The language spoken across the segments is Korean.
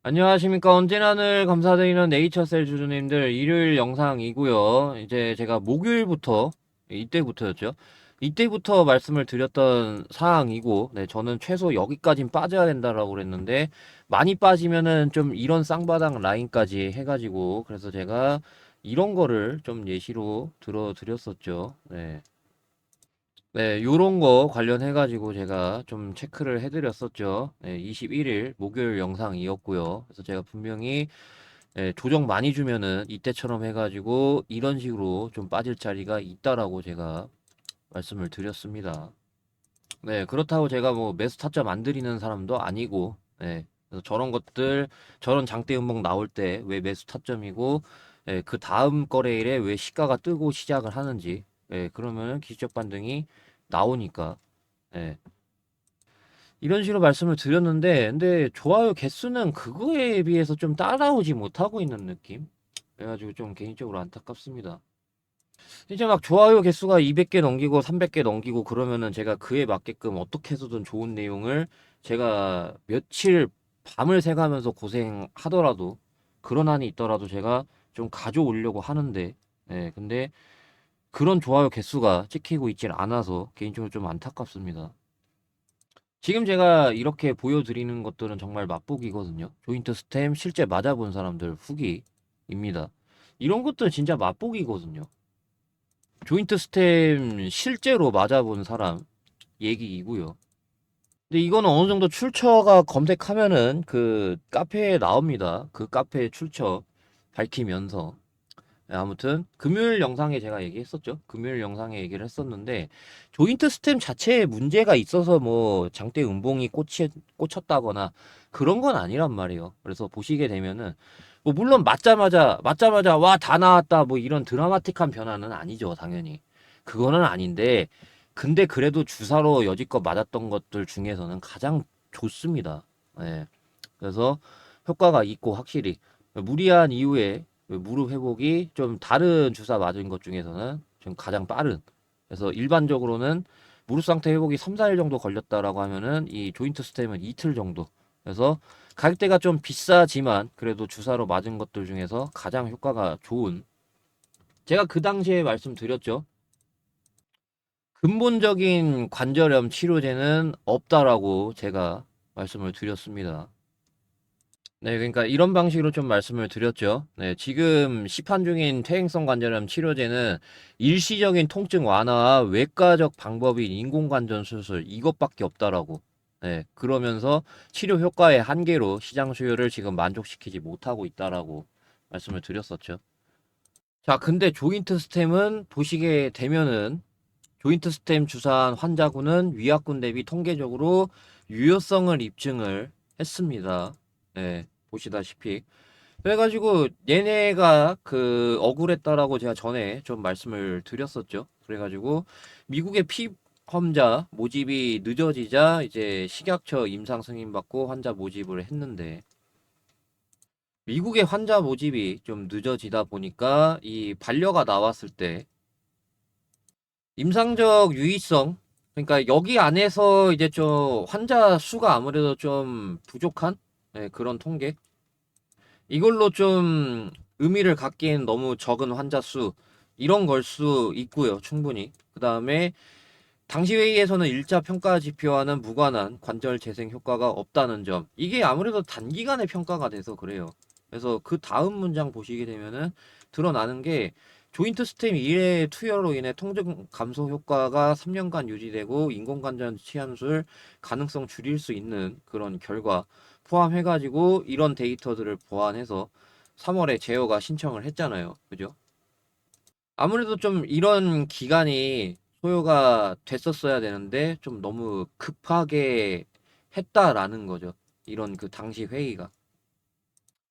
안녕하십니까. 언제나 늘 감사드리는 네이처셀 주주님들, 일요일 영상이고요. 이제 제가 목요일부터, 이때부터였죠. 이때부터 말씀을 드렸던 사항이고, 네, 저는 최소 여기까진 빠져야 된다라고 그랬는데, 많이 빠지면은 좀 이런 쌍바닥 라인까지 해가지고, 그래서 제가 이런 거를 좀 예시로 들어드렸었죠. 네. 네, 요런 거 관련해가지고 제가 좀 체크를 해드렸었죠. 네, 21일 목요일 영상이었고요. 그래서 제가 분명히 조정 많이 주면은 이때처럼 해가지고 이런 식으로 좀 빠질 자리가 있다라고 제가 말씀을 드렸습니다. 네, 그렇다고 제가 뭐 매수 타점 안 드리는 사람도 아니고, 네, 그래서 저런 것들, 저런 장대 음봉 나올 때 왜 매수 타점이고, 그 다음 거래일에 왜 시가가 뜨고 시작을 하는지, 그러면은 기술적 반등이 나오니까, 예, 이런 식으로 말씀을 드렸는데, 근데 좋아요 개수는 그거에 비해서 좀 따라오지 못하고 있는 느낌? 그래가지고 좀 개인적으로 안타깝습니다. 이제 막 좋아요 개수가 200개 넘기고 300개 넘기고 그러면은 제가 그에 맞게끔 어떻게 해서든 좋은 내용을 제가 며칠 밤을 새가면서 고생하더라도 그런 한이 있더라도 제가 좀 가져오려고 하는데, 근데 그런 좋아요 개수가 찍히고 있질 않아서 개인적으로 좀 안타깝습니다. 지금 제가 이렇게 보여드리는 것들은 정말 맛보기거든요. 조인트 스템 실제 맞아본 사람들 후기입니다. 이런 것들 진짜 맛보기거든요. 조인트 스템 실제로 맞아본 사람 얘기이고요. 근데 이거는 어느 정도 출처가 검색하면은 그 카페에 나옵니다. 그 카페 출처 밝히면서. 아무튼 금요일 영상에 제가 얘기했었죠. 금요일 영상에 얘기를 했었는데 조인트 스템 자체에 문제가 있어서 뭐 장대 음봉이 꽂혔다거나 그런 건 아니란 말이에요. 그래서 보시게 되면은 뭐 물론 맞자마자 와 다 나왔다 뭐 이런 드라마틱한 변화는 아니죠. 당연히 그거는 아닌데 근데 그래도 주사로 여지껏 맞았던 것들 중에서는 가장 좋습니다. 예. 그래서 효과가 있고 확실히 무리한 이후에 무릎 회복이 좀 다른 주사 맞은 것 중에서는 좀 가장 빠른. 그래서 일반적으로는 무릎 상태 회복이 3, 4일 정도 걸렸다라고 하면은 이 조인트 스템은 이틀 정도. 그래서 가격대가 좀 비싸지만 그래도 주사로 맞은 것들 중에서 가장 효과가 좋은. 제가 그 당시에 말씀드렸죠. 근본적인 관절염 치료제는 없다라고 제가 말씀을 드렸습니다. 네, 그러니까 이런 방식으로 좀 말씀을 드렸죠. 네, 지금 시판 중인 퇴행성 관절염 치료제는 일시적인 통증 완화와 외과적 방법인 인공관절 수술 이것밖에 없다라고. 네, 그러면서 치료 효과의 한계로 시장 수요를 지금 만족시키지 못하고 있다라고 말씀을 드렸었죠. 자, 근데 조인트 스템은 보시게 되면은 조인트 스템 주사한 환자군은 위약군 대비 통계적으로 유효성을 입증을 했습니다. 네, 보시다시피. 그래가지고 얘네가 그 억울했다라고 제가 전에 좀 말씀을 드렸었죠. 그래가지고 미국의 피험자 모집이 늦어지자 이제 식약처 임상 승인 받고 환자 모집을 했는데 미국의 환자 모집이 좀 늦어지다 보니까 이 반려가 나왔을 때 임상적 유의성 그러니까 여기 안에서 이제 좀 환자 수가 아무래도 좀 부족한 그런 통계 이걸로 좀 의미를 갖기엔 너무 적은 환자 수 이런 걸 수 있고요 충분히 그 다음에 당시 회의에서는 1차 평가 지표와는 무관한 관절 재생 효과가 없다는 점 이게 아무래도 단기간에 평가가 돼서 그래요 그래서 그 다음 문장 보시게 되면은 드러나는 게 조인트 스템 1회 투여로 인해 통증 감소 효과가 3년간 유지되고 인공관절 치환술 가능성 줄일 수 있는 그런 결과 포함해가지고 이런 데이터들을 보완해서 3월에 제어가 신청을 했잖아요. 그죠? 아무래도 좀 이런 기간이 소요가 됐었어야 되는데 좀 너무 급하게 했다라는 거죠. 이런 그 당시 회의가.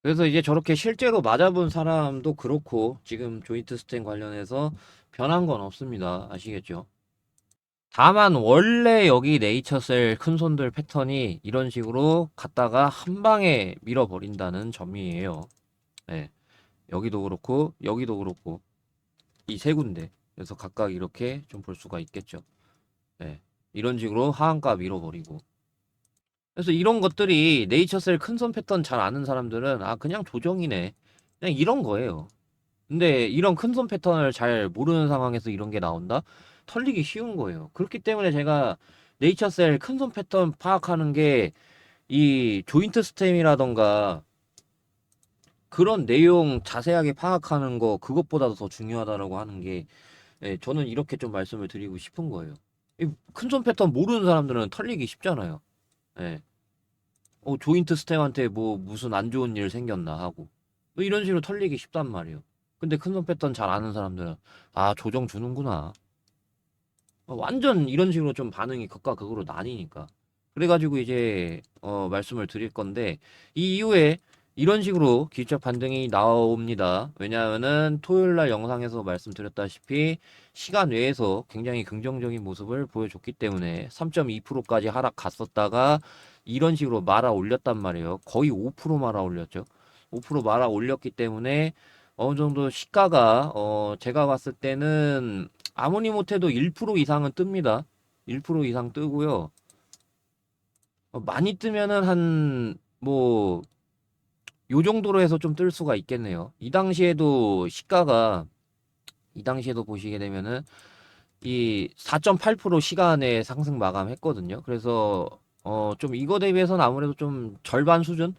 그래서 이제 저렇게 실제로 맞아본 사람도 그렇고 지금 조인트 스텐 관련해서 변한 건 없습니다. 아시겠죠? 다만 원래 여기 네이처셀 큰손들 패턴이 이런 식으로 갔다가 한 방에 밀어버린다는 점이에요. 네. 여기도 그렇고 여기도 그렇고 이 세 군데. 그래서 각각 이렇게 좀 볼 수가 있겠죠. 네. 이런 식으로 하한가 밀어버리고. 그래서 이런 것들이 네이처셀 큰손 패턴 잘 아는 사람들은 아 그냥 조정이네 그냥 이런 거예요. 근데 이런 큰손 패턴을 잘 모르는 상황에서 이런 게 나온다? 털리기 쉬운 거예요. 그렇기 때문에 제가 네이처셀 큰손 패턴 파악하는 게 이 조인트 스템이라던가 그런 내용 자세하게 파악하는 거 그것보다도 더 중요하다라고 하는 게 예, 저는 이렇게 좀 말씀을 드리고 싶은 거예요. 이 큰손 패턴 모르는 사람들은 털리기 쉽잖아요. 예. 조인트 스템한테 뭐 무슨 안 좋은 일 생겼나 하고 뭐 이런 식으로 털리기 쉽단 말이에요. 근데 큰손 패턴 잘 아는 사람들은 아 조정 주는구나. 완전 이런 식으로 좀 반응이 극과 극으로 나뉘니까. 그래가지고 이제 말씀을 드릴 건데 이 이후에 이런 식으로 기술적 반등이 나옵니다. 왜냐하면은 토요일 날 영상에서 말씀드렸다시피 시간 외에서 굉장히 긍정적인 모습을 보여줬기 때문에 3.2%까지 하락 갔었다가 이런 식으로 말아 올렸단 말이에요. 거의 5% 말아 올렸죠. 5% 말아 올렸기 때문에 어느 정도 시가가 제가 봤을 때는 아무리 못해도 1% 이상은 뜹니다. 1% 이상 뜨고요. 많이 뜨면은 요 정도로 해서 좀 뜰 수가 있겠네요. 이 당시에도 보시게 되면은 이 4.8% 시간에 상승 마감했거든요. 그래서 좀 이거 대비해서는 아무래도 좀 절반 수준은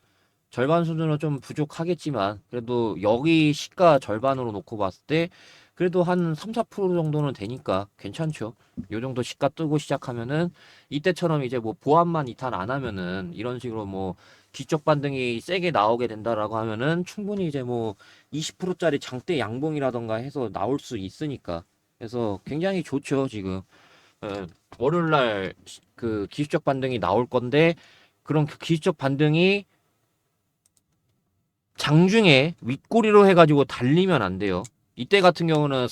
좀 부족하겠지만 그래도 여기 시가 절반으로 놓고 봤을 때 그래도 한 3, 4% 정도는 되니까 괜찮죠. 요 정도 시가 뜨고 시작하면은 이때처럼 이제 뭐 보합만 이탈 안 하면은 이런 식으로 뭐 기적 반등이 세게 나오게 된다라고 하면은 충분히 이제 뭐 20%짜리 장대 양봉이라던가 해서 나올 수 있으니까 그래서 굉장히 좋죠 지금. 월요일 날 그 기술적 반등이 나올 건데 그런 기술적 반등이 장중에 윗꼬리로 해가지고 달리면 안 돼요. 이때 같은 경우는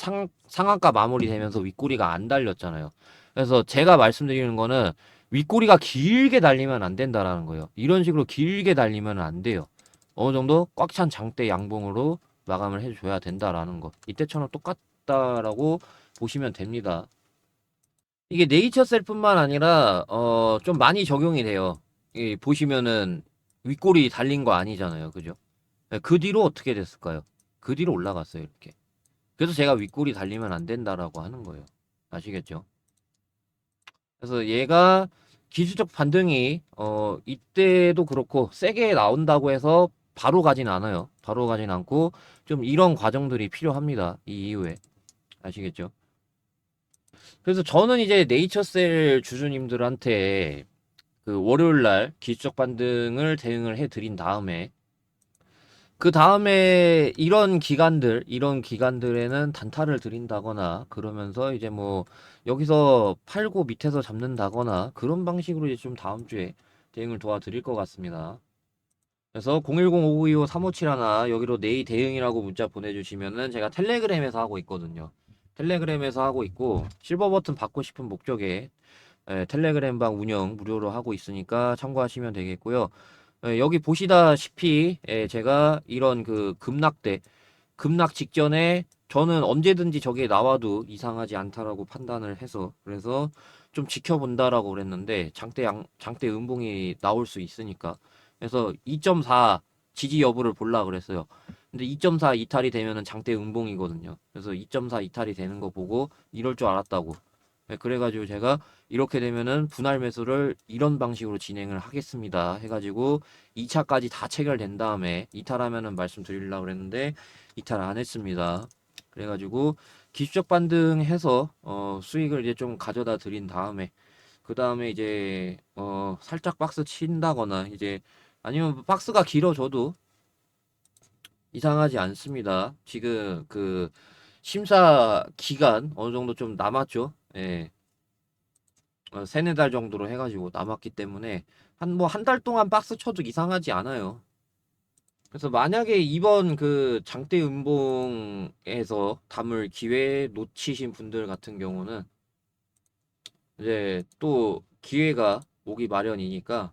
상한가 마무리되면서 윗꼬리가 안 달렸잖아요. 그래서 제가 말씀드리는 거는 윗꼬리가 길게 달리면 안 된다라는 거예요. 이런 식으로 길게 달리면 안 돼요. 어느 정도 꽉 찬 장대 양봉으로 마감을 해줘야 된다라는 거. 이때처럼 똑같다라고 보시면 됩니다. 이게 네이처셀뿐만 아니라 좀 많이 적용이 돼요. 보시면은 윗꼬리 달린 거 아니잖아요. 그죠? 네, 그 뒤로 어떻게 됐을까요? 그 뒤로 올라갔어요, 이렇게. 그래서 제가 윗골이 달리면 안 된다라고 하는 거예요. 아시겠죠? 그래서 얘가 기술적 반등이 이때도 그렇고 세게 나온다고 해서 바로 가진 않아요. 바로 가진 않고 좀 이런 과정들이 필요합니다. 이 이후에. 아시겠죠? 그래서 저는 이제 네이처셀 주주님들한테 그 월요일 날 기술적 반등을 대응을 해 드린 다음에 그 다음에 이런 기간들에는 단타를 드린다거나 그러면서 이제 뭐 여기서 팔고 밑에서 잡는다거나 그런 방식으로 이제 좀 다음 주에 대응을 도와드릴 것 같습니다. 그래서 010-5925-357 여기로 네이 대응이라고 문자 보내주시면은 제가 텔레그램에서 하고 있거든요. 텔레그램에서 하고 있고 실버 버튼 받고 싶은 목적에 텔레그램방 운영 무료로 하고 있으니까 참고하시면 되겠고요. 여기 보시다시피 제가 이런 그 급락 직전에 저는 언제든지 저게 나와도 이상하지 않다라고 판단을 해서 그래서 좀 지켜본다라고 그랬는데 장대 음봉이 나올 수 있으니까 그래서 2.4 지지 여부를 볼라 그랬어요. 근데 2.4 이탈이 되면은 장대 음봉이거든요. 그래서 2.4 이탈이 되는 거 보고 이럴 줄 알았다고. 그래가지고 제가 이렇게 되면은 분할 매수를 이런 방식으로 진행을 하겠습니다. 해가지고 2차까지 다 체결된 다음에 이탈하면은 말씀드리려고 그랬는데 이탈 안 했습니다. 그래가지고 기술적 반등해서 수익을 이제 좀 가져다 드린 다음에 그 다음에 이제 살짝 박스 친다거나 이제 아니면 박스가 길어져도 이상하지 않습니다. 지금 그 심사 기간 어느 정도 좀 남았죠. 예. 세네 달 정도로 해가지고 남았기 때문에 한 달 동안 박스 쳐도 이상하지 않아요. 그래서 만약에 이번 그 장대 음봉에서 담을 기회 놓치신 분들 같은 경우는 이제 또 기회가 오기 마련이니까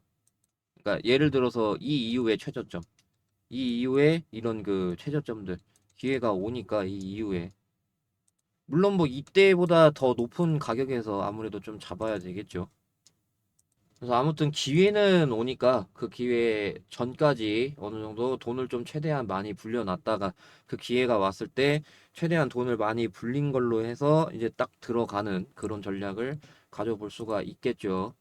그러니까 예를 들어서 이 이후에 최저점 이 이후에 이런 그 최저점들 기회가 오니까 이 이후에 물론 뭐 이때보다 더 높은 가격에서 아무래도 좀 잡아야 되겠죠. 그래서 아무튼 기회는 오니까 그 기회 전까지 어느 정도 돈을 좀 최대한 많이 불려놨다가 그 기회가 왔을 때 최대한 돈을 많이 불린 걸로 해서 이제 딱 들어가는 그런 전략을 가져볼 수가 있겠죠.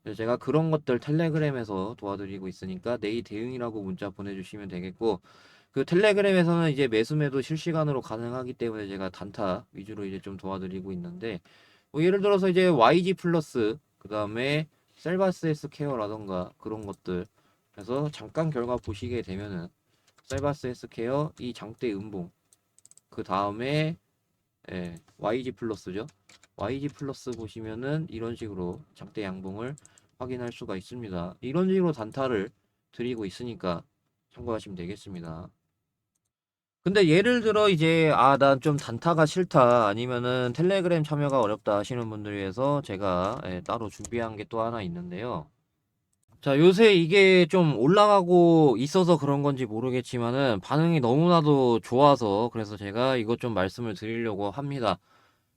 그래서 제가 그런 것들 텔레그램에서 도와드리고 있으니까 네이 대응이라고 문자 보내주시면 되겠고, 그 텔레그램에서는 이제 매수매도 실시간으로 가능하기 때문에 제가 단타 위주로 이제 좀 도와드리고 있는데, 뭐 예를 들어서 이제 YG 플러스, 그 다음에 셀바스 S 케어라던가 그런 것들, 그래서 잠깐 결과 보시게 되면은 셀바스 S 케어 이 장대 음봉, 그 다음에 YG 플러스죠. YG 플러스 보시면은 이런 식으로 장대 양봉을 확인할 수가 있습니다. 이런 식으로 단타를 드리고 있으니까 참고하시면 되겠습니다. 근데 예를 들어 이제 난 좀 단타가 싫다, 아니면은 텔레그램 참여가 어렵다 하시는 분들 위해서 제가 따로 준비한 게 또 하나 있는데요. 자, 요새 이게 좀 올라가고 있어서 그런 건지 모르겠지만은 반응이 너무나도 좋아서 그래서 제가 이것 좀 말씀을 드리려고 합니다.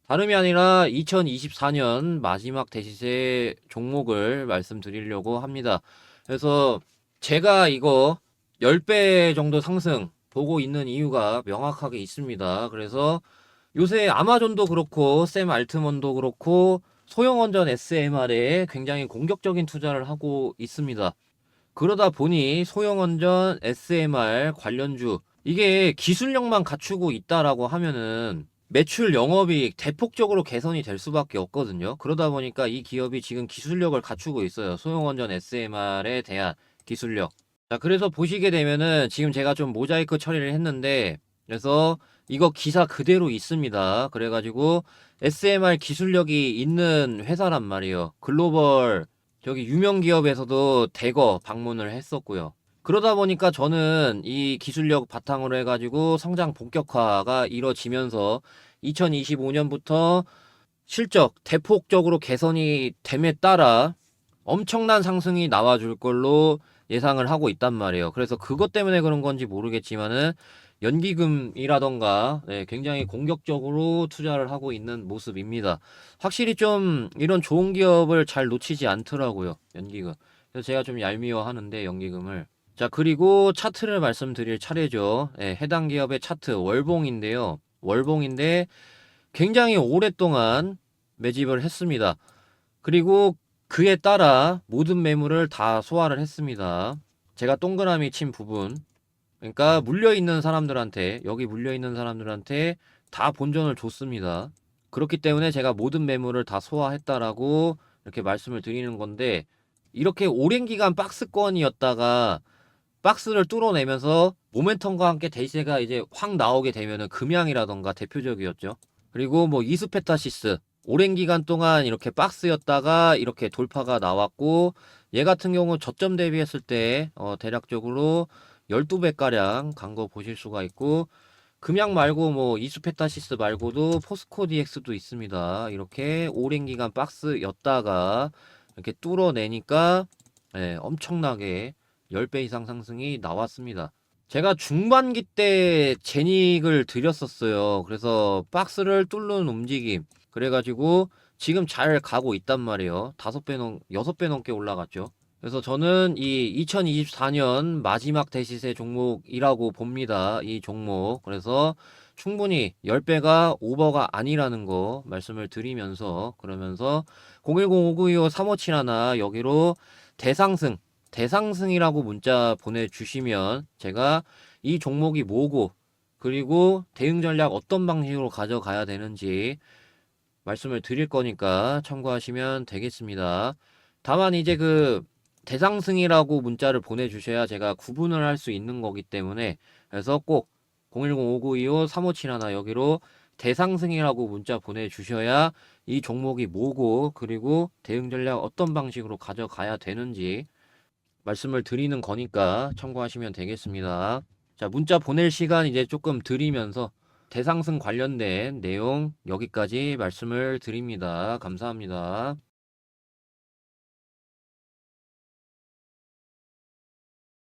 다름이 아니라 2024년 마지막 대시세 종목을 말씀드리려고 합니다. 그래서 제가 이거 10배 정도 상승 보고 있는 이유가 명확하게 있습니다. 그래서 요새 아마존도 그렇고 샘 알트먼도 그렇고 소형원전 SMR에 굉장히 공격적인 투자를 하고 있습니다. 그러다 보니 소형원전 SMR 관련주, 이게 기술력만 갖추고 있다라고 하면은 매출 영업이익 대폭적으로 개선이 될 수밖에 없거든요. 그러다 보니까 이 기업이 지금 기술력을 갖추고 있어요. 소형원전 SMR에 대한 기술력. 자, 그래서 보시게 되면은 지금 제가 좀 모자이크 처리를 했는데, 그래서 이거 기사 그대로 있습니다. 그래가지고 SMR 기술력이 있는 회사란 말이에요. 글로벌 저기 유명 기업에서도 대거 방문을 했었고요. 그러다 보니까 저는 이 기술력 바탕으로 해가지고 성장 본격화가 이뤄지면서 2025년부터 실적 대폭적으로 개선이 됨에 따라 엄청난 상승이 나와줄 걸로 예상을 하고 있단 말이에요. 그래서 그것 때문에 그런 건지 모르겠지만은 연기금이라던가 굉장히 공격적으로 투자를 하고 있는 모습입니다. 확실히 좀 이런 좋은 기업을 잘 놓치지 않더라고요, 연기금. 그래서 제가 좀 얄미워하는데, 연기금을. 자, 그리고 차트를 말씀드릴 차례죠. 해당 기업의 차트 월봉인데요. 월봉인데 굉장히 오랫동안 매집을 했습니다. 그리고 그에 따라 모든 매물을 다 소화를 했습니다. 제가 동그라미 친 부분, 그러니까 물려있는 사람들한테, 여기 물려있는 사람들한테 다 본전을 줬습니다. 그렇기 때문에 제가 모든 매물을 다 소화했다라고 이렇게 말씀을 드리는 건데, 이렇게 오랜 기간 박스권이었다가 박스를 뚫어내면서 모멘텀과 함께 대세가 이제 확 나오게 되면은 금양이라던가 대표적이었죠. 그리고 뭐 이스페타시스 오랜 기간 동안 이렇게 박스였다가 이렇게 돌파가 나왔고, 얘 같은 경우 저점 대비했을 때 대략적으로 12배가량 간 거 보실 수가 있고, 금양 말고 뭐 이스페타시스 말고도 포스코 DX도 있습니다. 이렇게 오랜 기간 박스였다가 이렇게 뚫어내니까 엄청나게 10배 이상 상승이 나왔습니다. 제가 중반기 때 제닉을 드렸었어요. 그래서 박스를 뚫는 움직임. 그래가지고 지금 잘 가고 있단 말이에요. 6배 넘게 올라갔죠. 그래서 저는 이 2024년 마지막 대시세 종목이라고 봅니다. 이 종목. 그래서 충분히 10배가 오버가 아니라는 거 말씀을 드리면서, 그러면서 010-5925-3571 여기로 대상승, 대상승이라고 문자 보내주시면 제가 이 종목이 뭐고, 그리고 대응 전략 어떤 방식으로 가져가야 되는지 말씀을 드릴 거니까 참고하시면 되겠습니다. 다만 이제 그 대상승이라고 문자를 보내주셔야 제가 구분을 할 수 있는 거기 때문에, 그래서 꼭 010-5925-3571 여기로 대상승이라고 문자 보내주셔야 이 종목이 뭐고, 그리고 대응 전략 어떤 방식으로 가져가야 되는지 말씀을 드리는 거니까 참고하시면 되겠습니다. 자, 문자 보낼 시간 이제 조금 드리면서 대상승 관련된 내용 여기까지 말씀을 드립니다. 감사합니다.